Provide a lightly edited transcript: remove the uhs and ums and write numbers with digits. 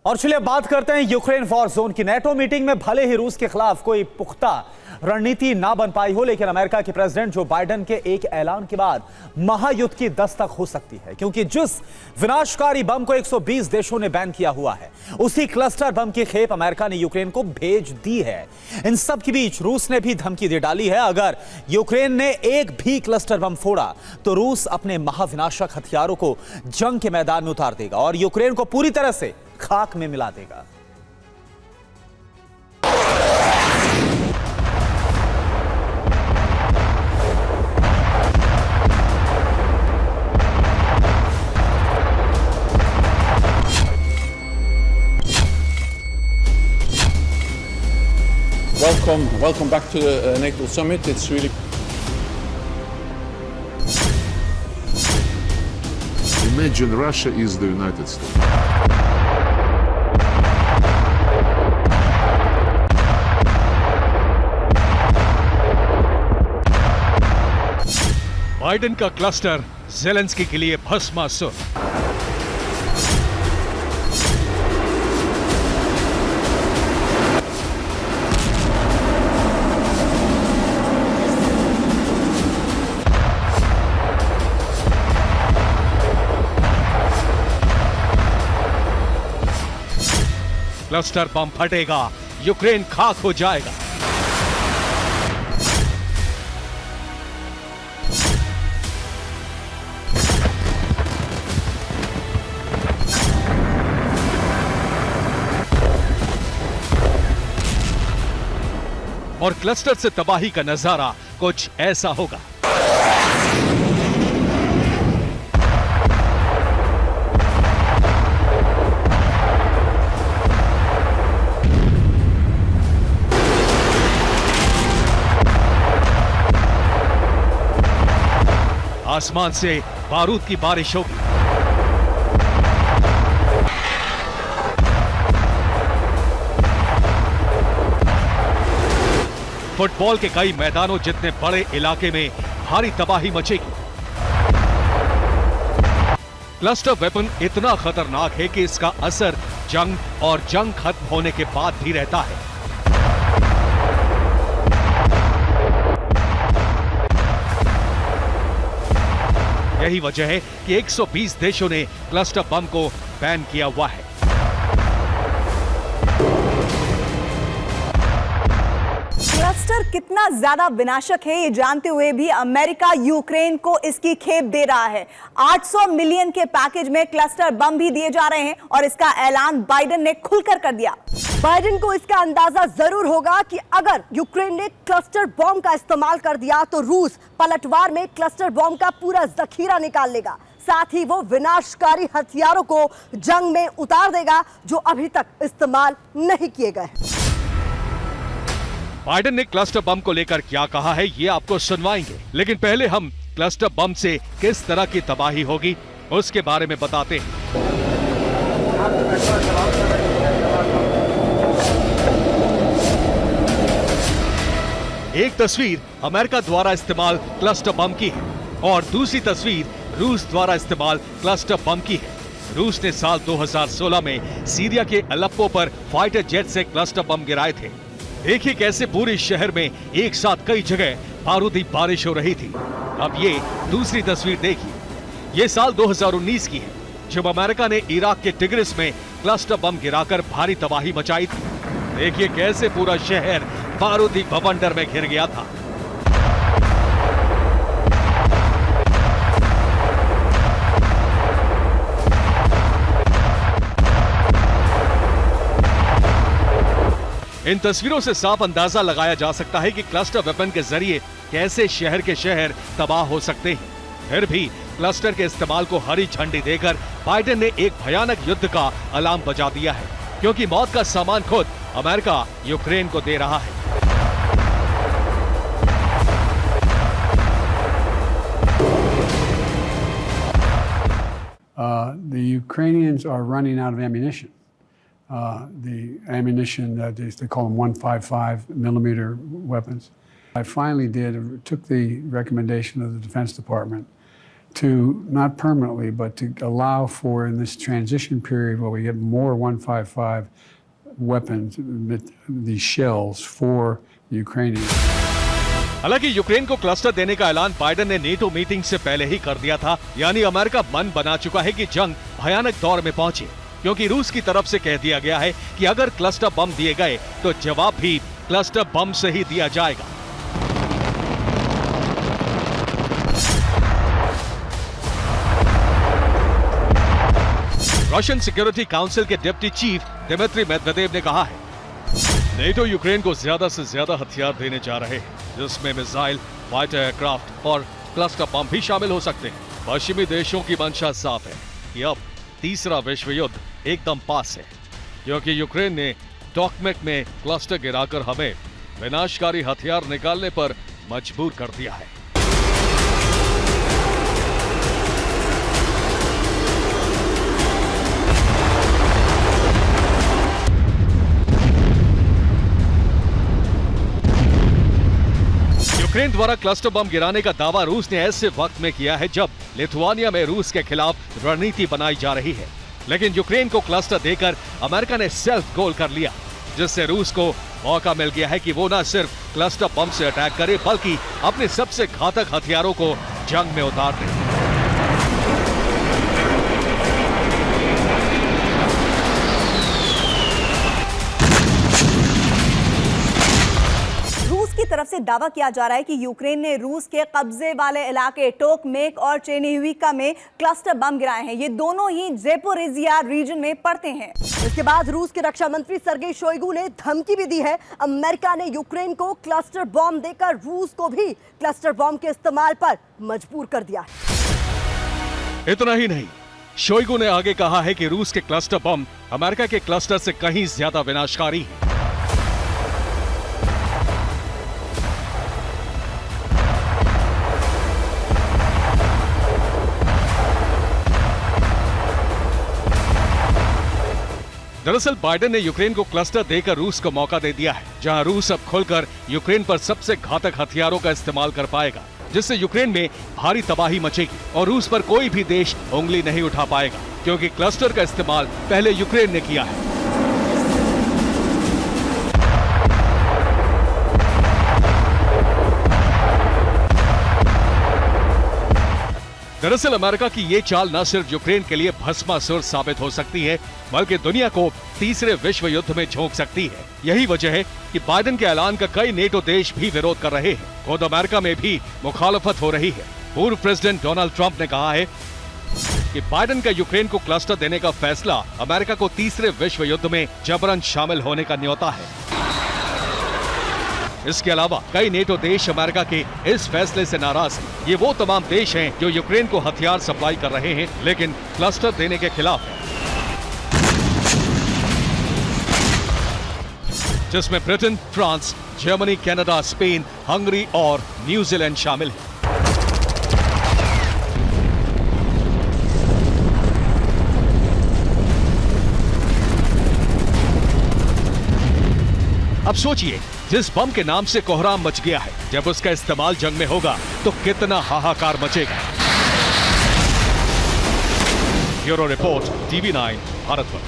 और चलिए बात करते हैं यूक्रेन वॉर जोन की। नेटो मीटिंग में भले ही रूस के खिलाफ कोई पुख्ता रणनीति ना बन पाई हो, लेकिन अमेरिका के प्रेसिडेंट जो बाइडेन के एक ऐलान के बाद महायुद्ध की दस्तक हो सकती है, क्योंकि जिस विनाशकारी बम को 120 देशों ने बैन किया हुआ है, उसी क्लस्टर बम की खेप अमेरिका ने यूक्रेन को भेज दी है। इन सब के बीच रूस ने भी धमकी दे डाली है, अगर यूक्रेन ने एक भी क्लस्टर बम फोड़ा तो रूस अपने महाविनाशक हथियारों को जंग के मैदान में उतार देगा और यूक्रेन को पूरी तरह से खाक में मिला देगा। Welcome back to the NATO summit. It's really Imagine Russia is the United States. Biden का क्लस्टर ज़ेलेंस्की के लिए भस्मासुर। क्लस्टर बम फटेगा, यूक्रेन खाक हो जाएगा। और क्लस्टर से तबाही का नजारा कुछ ऐसा होगा। आसमान से बारूद की बारिश होगी। फुटबॉल के कई मैदानों जितने बड़े इलाके में भारी तबाही मचेगी। क्लस्टर वेपन इतना खतरनाक है कि इसका असर जंग और जंग खत्म होने के बाद भी रहता है। यही वजह है कि 120 देशों ने क्लस्टर बम को बैन किया हुआ है। क्लस्टर कितना ज्यादा विनाशक है ये जानते हुए भी अमेरिका यूक्रेन को इसकी खेप दे रहा है। 800 मिलियन के पैकेज में क्लस्टर बम भी दिए जा रहे हैं और इसका ऐलान बाइडेन ने खुलकर कर दिया। बाइडेन को इसका अंदाजा जरूर होगा कि अगर यूक्रेन ने क्लस्टर बम का इस्तेमाल कर दिया तो रूस पलटवार में क्लस्टर बम का पूरा जखीरा निकाल लेगा। साथ ही वो विनाशकारी हथियारों को जंग में उतार देगा जो अभी तक इस्तेमाल नहीं किए गए। बाइडेन ने क्लस्टर बम को लेकर क्या कहा है ये आपको सुनवाएंगे, लेकिन पहले हम क्लस्टर बम से किस तरह की तबाही होगी उसके बारे में बताते हैं। एक तस्वीर अमेरिका द्वारा इस्तेमाल क्लस्टर बम की है और दूसरी तस्वीर रूस द्वारा इस्तेमाल क्लस्टर बम की है। रूस ने साल 2016 में सीरिया के अलेप्पो पर फाइटर जेट से क्लस्टर बम गिराए थे। देखिए कैसे पूरे शहर में एक साथ कई जगह बारूदी बारिश हो रही थी। अब ये दूसरी तस्वीर देखिए, ये साल 2019 की है जब अमेरिका ने इराक के टिग्रिस में क्लस्टर बम गिराकर भारी तबाही मचाई थी। देखिए कैसे पूरा शहर बारूदी बवंडर में घिर गया था। इन तस्वीरों से साफ अंदाजा लगाया जा सकता है कि क्लस्टर वेपन के जरिए कैसे शहर के शहर तबाह हो सकते हैं। फिर भी क्लस्टर के इस्तेमाल को हरी झंडी देकर बाइडेन ने एक भयानक युद्ध का अलार्म बजा दिया है, क्योंकि मौत का सामान खुद अमेरिका यूक्रेन को दे रहा है। The Ukrainians are running out of ammunition. The ammunition that they call them 155 millimeter weapons. I finally took the recommendation of the Defense Department to not permanently, but to allow for in this transition period where we get more 155 weapons, these shells for the Ukrainians. हालांकि Ukraine को cluster देने का ऐलान Biden ने NATO meeting से पहले ही कर दिया था, यानी अमेरिका मन बना चुका है कि जंग भयानक दौर में पहुंचे, क्योंकि रूस की तरफ से कह दिया गया है कि अगर क्लस्टर बम दिए गए तो जवाब भी क्लस्टर बम से ही दिया जाएगा। रशियन सिक्योरिटी काउंसिल के डिप्टी चीफ दिमित्री मेदवेदेव ने कहा है, नेटो यूक्रेन को ज्यादा से ज्यादा हथियार देने जा रहे हैं, जिसमें मिसाइल, फाइटर एयरक्राफ्ट और क्लस्टर बम भी शामिल हो सकते हैं। पश्चिमी देशों की मंशा साफ है कि अब तीसरा विश्व युद्ध एकदम पास है, क्योंकि यूक्रेन ने टोकमेक में क्लस्टर गिराकर हमें विनाशकारी हथियार निकालने पर मजबूर कर दिया है। यूक्रेन द्वारा क्लस्टर बम गिराने का दावा रूस ने ऐसे वक्त में किया है जब लिथुआनिया में रूस के खिलाफ रणनीति बनाई जा रही है, लेकिन यूक्रेन को क्लस्टर देकर अमेरिका ने सेल्फ गोल कर लिया, जिससे रूस को मौका मिल गया है कि वो न सिर्फ क्लस्टर बम से अटैक करे बल्कि अपने सबसे घातक हथियारों को जंग में उतार दे। की तरफ से दावा किया जा रहा है कि यूक्रेन ने रूस के कब्जे वाले इलाके टोकमेक और चेर्निहिव्का में क्लस्टर बम गिराए हैं। ये दोनों ही ज़ेपोरिजिया रीजन में पड़ते हैं। इसके बाद रूस के रक्षा मंत्री सर्गेई शोइगु ने धमकी भी दी है। अमेरिका ने यूक्रेन को क्लस्टर बम देकर रूस को भी क्लस्टर बम के इस्तेमाल पर मजबूर कर दिया है। इतना ही नहीं, शोइगु ने आगे कहा है कि रूस के क्लस्टर बम अमेरिका के क्लस्टर से कहीं ज्यादा विनाशकारी है। दरअसल बाइडेन ने यूक्रेन को क्लस्टर देकर रूस को मौका दे दिया है, जहां रूस अब खुलकर यूक्रेन पर सबसे घातक हथियारों का इस्तेमाल कर पाएगा, जिससे यूक्रेन में भारी तबाही मचेगी और रूस पर कोई भी देश उंगली नहीं उठा पाएगा, क्योंकि क्लस्टर का इस्तेमाल पहले यूक्रेन ने किया है। दरअसल अमेरिका की ये चाल न सिर्फ यूक्रेन के लिए भस्मासुर साबित हो सकती है, बल्कि दुनिया को तीसरे विश्व युद्ध में झोंक सकती है। यही वजह है कि बाइडेन के ऐलान का कई नेटो देश भी विरोध कर रहे हैं। खुद अमेरिका में भी मुखालफत हो रही है। पूर्व प्रेसिडेंट डोनाल्ड ट्रंप ने कहा है कि बाइडेन का यूक्रेन को क्लस्टर देने का फैसला अमेरिका को तीसरे विश्व युद्ध में जबरन शामिल होने का न्योता है। इसके अलावा कई नेटो देश अमेरिका के इस फैसले से नाराज हैं। ये वो तमाम देश हैं जो यूक्रेन को हथियार सप्लाई कर रहे हैं, लेकिन क्लस्टर देने के खिलाफ हैं, जिसमें Britain, France, Germany, Canada, Spain, Hungary और न्यूजीलैंड शामिल हैं। अब सोचिए, जिस बम के नाम से कोहराम मच गया है, जब उसका इस्तेमाल जंग में होगा तो कितना हाहाकार मचेगा। Bureau report, TV9, Bharatvarsh.